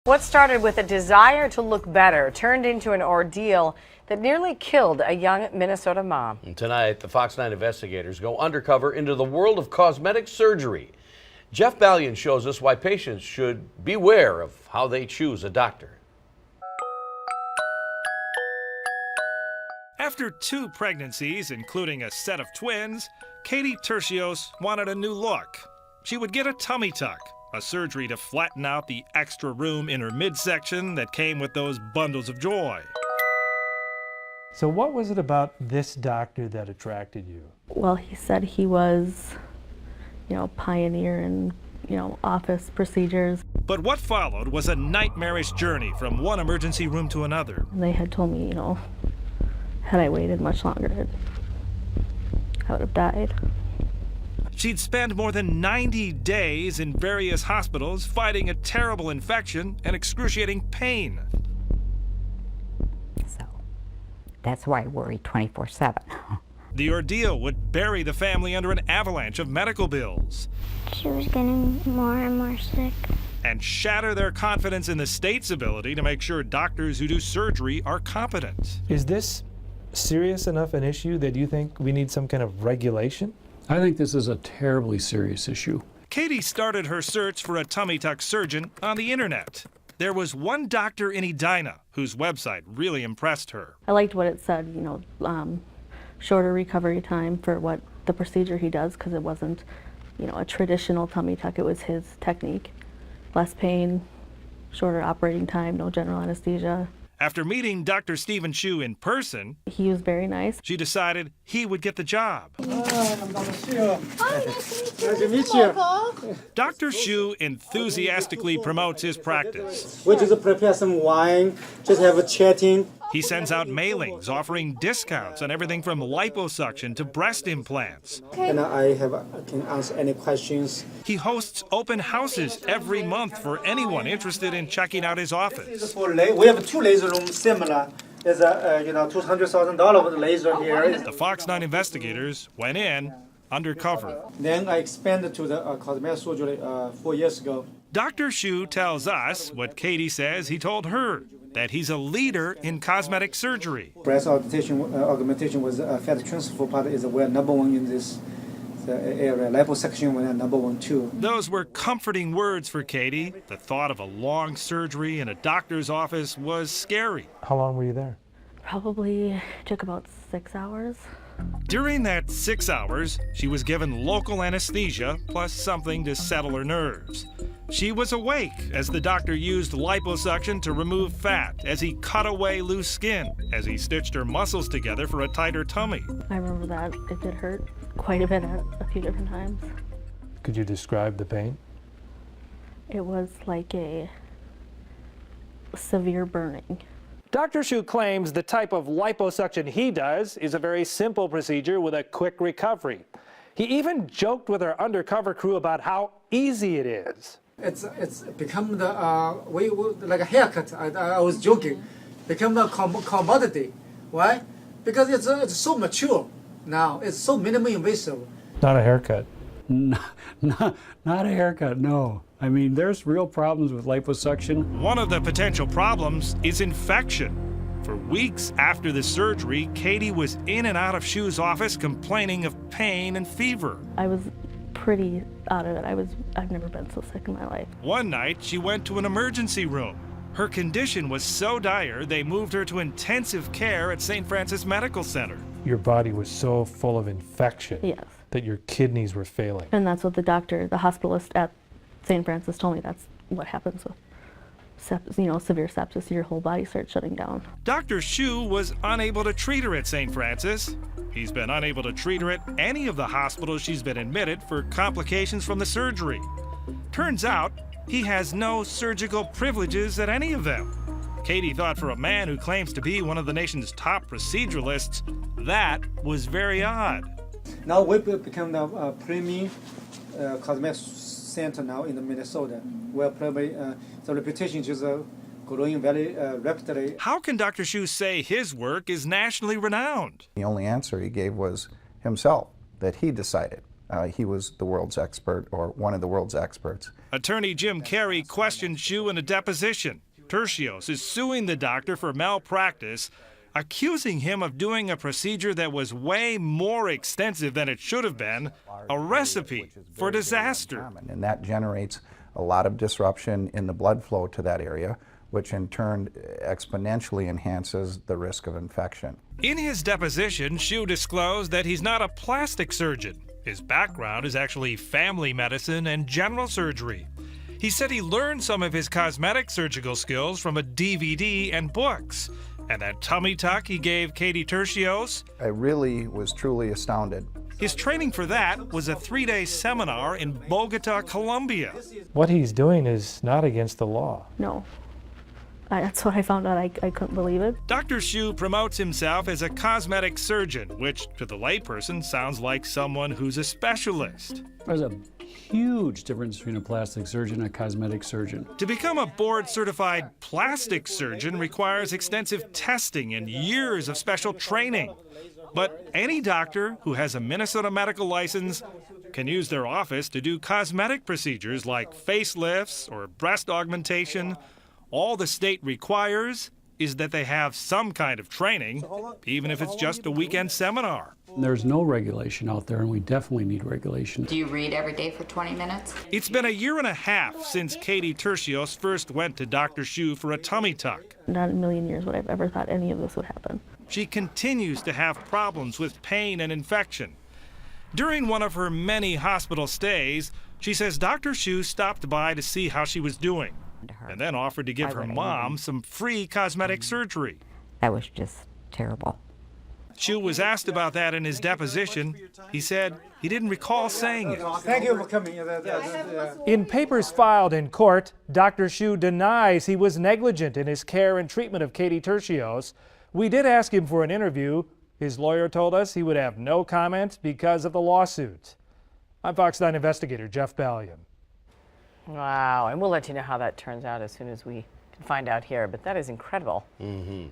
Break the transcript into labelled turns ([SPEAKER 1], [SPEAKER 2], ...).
[SPEAKER 1] What started with a desire to look better turned into an ordeal that nearly killed a young Minnesota mom.
[SPEAKER 2] And tonight, the Fox 9 investigators go undercover into the world of cosmetic surgery. Jeff Ballion shows us why patients should beware of how they choose a doctor.
[SPEAKER 3] After 2 pregnancies, including a set of twins, Katie Tercios wanted a new look. She would get a tummy tuck, a surgery to flatten out the extra room in her midsection that came with those bundles of joy.
[SPEAKER 4] So what was it about this doctor that attracted you?
[SPEAKER 5] Well, he said he was, pioneer in, office procedures.
[SPEAKER 3] But what followed was a nightmarish journey from one emergency room to another.
[SPEAKER 5] They had told me, had I waited much longer, I would have died.
[SPEAKER 3] She'd spend more than 90 days in various hospitals fighting a terrible infection and excruciating pain.
[SPEAKER 6] So that's why I worry 24/7.
[SPEAKER 3] The ordeal would bury the family under an avalanche of medical bills.
[SPEAKER 7] She was getting more and more sick.
[SPEAKER 3] And shatter their confidence in the state's ability to make sure doctors who do surgery are competent.
[SPEAKER 4] Is this serious enough an issue that you think we need some kind of regulation?
[SPEAKER 8] I think this is a terribly serious issue.
[SPEAKER 3] Katie started her search for a tummy tuck surgeon on the internet. There was one doctor in Edina whose website really impressed her.
[SPEAKER 5] I liked what it said, shorter recovery time for what the procedure he does, because it wasn't, a traditional tummy tuck. It was his technique. Less pain, shorter operating time, no general anesthesia.
[SPEAKER 3] After meeting Dr. Stephen Chu in person,
[SPEAKER 5] he was very nice.
[SPEAKER 3] She decided he would get the job.
[SPEAKER 7] Hi, nice to meet you.
[SPEAKER 3] Dr. Chu enthusiastically promotes his practice.
[SPEAKER 9] We just prepare some wine, just have a chatting.
[SPEAKER 3] He sends out mailings offering discounts on everything from liposuction to breast implants.
[SPEAKER 9] And I can answer any questions.
[SPEAKER 3] He hosts open houses every month for anyone interested in checking out his office.
[SPEAKER 9] We have 2 laser rooms similar. There's a $200,000 with a laser here.
[SPEAKER 3] The Fox 9 investigators went in undercover.
[SPEAKER 9] Then I expanded to the cosmetic surgery 4 years ago.
[SPEAKER 3] Dr. Chu tells us what Katie says he told her, that he's a leader in cosmetic surgery.
[SPEAKER 9] Breast augmentation was fat transfer part is we're #1 in this area. Liposuction we're #1 too.
[SPEAKER 3] Those were comforting words for Katie. The thought of a long surgery in a doctor's office was scary.
[SPEAKER 4] How long were you there?
[SPEAKER 5] Probably took about 6 hours.
[SPEAKER 3] During that 6 hours, she was given local anesthesia plus something to settle her nerves. She was awake as the doctor used liposuction to remove fat, as he cut away loose skin, as he stitched her muscles together for a tighter tummy.
[SPEAKER 5] I remember that it did hurt quite a bit at a few different times.
[SPEAKER 4] Could you describe the pain?
[SPEAKER 5] It was like a severe burning.
[SPEAKER 4] Dr. Chu claims the type of liposuction he does is a very simple procedure with a quick recovery. He even joked with our undercover crew about how easy it is.
[SPEAKER 9] It's become the like a haircut. I was joking. Become the commodity. Why? Because it's so mature now. It's so minimally invasive.
[SPEAKER 4] Not a haircut.
[SPEAKER 8] Not a haircut, no. I mean, there's real problems with liposuction.
[SPEAKER 3] One of the potential problems is infection. For weeks after the surgery, Katie was in and out of Chu's office complaining of pain and fever.
[SPEAKER 5] I was pretty out of it. I've never been so sick in my life.
[SPEAKER 3] One night, she went to an emergency room. Her condition was so dire, they moved her to intensive care at St. Francis Medical Center.
[SPEAKER 4] Your body was so full of infection that your kidneys were failing.
[SPEAKER 5] And that's what the hospitalist at St. Francis told me. That's what happens with severe sepsis. Your whole body starts shutting down.
[SPEAKER 3] Dr. Chu was unable to treat her at St. Francis. He's been unable to treat her at any of the hospitals she's been admitted for complications from the surgery. Turns out, he has no surgical privileges at any of them. Katie thought for a man who claims to be one of the nation's top proceduralists, that was very odd.
[SPEAKER 9] Now we've become the premier cosmetic center now in Minnesota, where probably the reputation is growing very rapidly.
[SPEAKER 3] How can Dr. Chu say his work is nationally renowned?
[SPEAKER 10] The only answer he gave was himself, that he decided he was the world's expert, or one of the world's experts.
[SPEAKER 3] Attorney Jim Carey questioned Hsu in a deposition. Tertios is suing the doctor for malpractice, accusing him of doing a procedure that was way more extensive than it should have been, a recipe for disaster.
[SPEAKER 10] And that generates a lot of disruption in the blood flow to that area, which in turn exponentially enhances the risk of infection.
[SPEAKER 3] In his deposition, Hsu disclosed that he's not a plastic surgeon. His background is actually family medicine and general surgery. He said he learned some of his cosmetic surgical skills from a DVD and books. And that tummy tuck he gave Katie Tertios?
[SPEAKER 10] I really was truly astounded.
[SPEAKER 3] His training for that was a 3-day seminar in Bogota, Colombia.
[SPEAKER 4] What he's doing is not against the law.
[SPEAKER 5] No. That's what I found out. I couldn't believe it.
[SPEAKER 3] Dr. Hsu promotes himself as a cosmetic surgeon, which to the layperson sounds like someone who's a specialist.
[SPEAKER 8] There's a huge difference between a plastic surgeon and a cosmetic surgeon.
[SPEAKER 3] To become a board-certified plastic surgeon requires extensive testing and years of special training. But any doctor who has a Minnesota medical license can use their office to do cosmetic procedures like facelifts or breast augmentation. All the state requires is that they have some kind of training, even if it's just a weekend seminar.
[SPEAKER 8] There's no regulation out there, and we definitely need regulation.
[SPEAKER 11] Do you read every day for 20 minutes?
[SPEAKER 3] It's been a year and a half since Katie Tertios first went to Dr. Hsu for a tummy tuck.
[SPEAKER 5] Not in a million years would I've ever thought any of this would happen.
[SPEAKER 3] She continues to have problems with pain and infection. During one of her many hospital stays, she says Dr. Hsu stopped by to see how she was doing, and then offered to give her mom some free cosmetic surgery.
[SPEAKER 6] That was just terrible.
[SPEAKER 3] Hsu was asked about that in his deposition. He said he didn't recall saying it.
[SPEAKER 9] Thank you for coming.
[SPEAKER 4] In papers filed in court, Dr. Hsu denies he was negligent in his care and treatment of Katie Tertios. We did ask him for an interview. His lawyer told us he would have no comment because of the lawsuit. I'm Fox 9 investigator Jeff Ballion.
[SPEAKER 1] Wow, and we'll let you know how that turns out as soon as we can find out here, but that is incredible.
[SPEAKER 2] Mm-hmm.